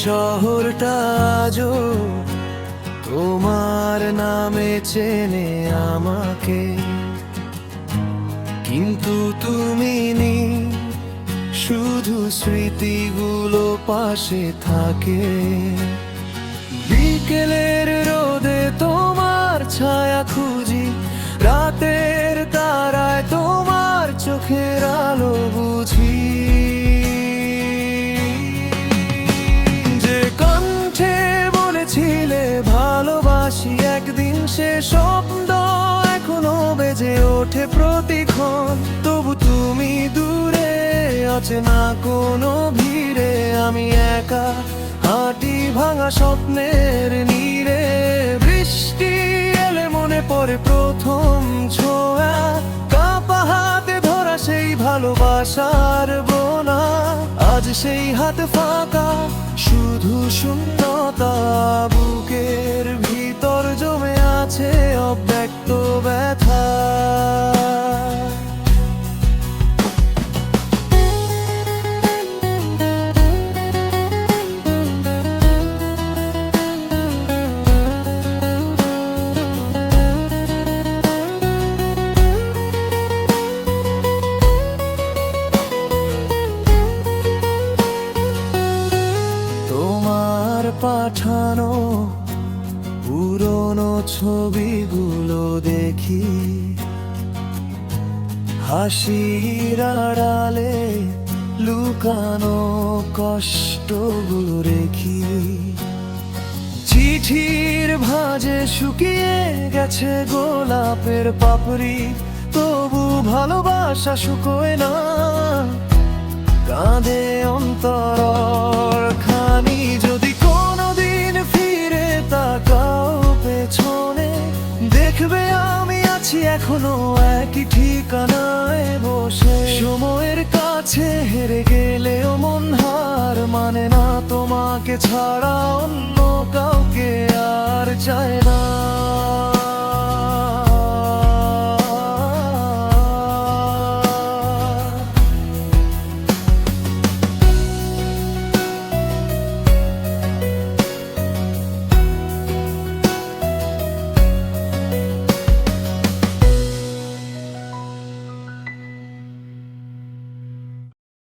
শহরটা আজও তোমার নামে চেনে আমাকে, কিন্তু তুমি নেই, শুধু স্মৃতিগুলো পাশে থাকে। বিকেলের রোদে তোমার ছায়া খুঁজি, রাতের তারায় তোমার চোখের আলো বুঝি। যে কণ্ঠে বলেছিলে ভালোবাসি একদিন, সে শব্দ এখনো বেজে ওঠে প্রতিক্ষণ। তবু তুমি দূরে, অচেনা কোনো ভিড়ে, আমি একা হাঁটি ভাঙা স্বপ্নের নীড়ে। বৃষ্টি এলে মনে পড়ে প্রথম ছোঁয়া, কাঁপা হাতে ধরা সেই ভালোবাসার বোনা। আজ সেই হাত ফাঁকা, শুধু শূন্যতা, বুকের ভিতর জমে আছে অব্যক্ত ব্যথা। পাঠানো পুরনো ছবিগুলো দেখি, হাসির আড়ালে লুকানো কষ্টগুলো রেখি। চিঠির ভাঁজে শুকিয়ে গেছে গোলাপের পাপড়ি, তবু ভালোবাসা শুকোয় না। কাঁদে অন্তর খানি, যদি কোনোদিন ফিরে তাকাও পেছনে, দেখবে আমি আছি এখনো একই ঠিকানায় বসে। সময়ের কাছে হেরে গেলেও মন হার মানে না, তোমাকে ছাড়া অন্য কাউকে আর চায় না।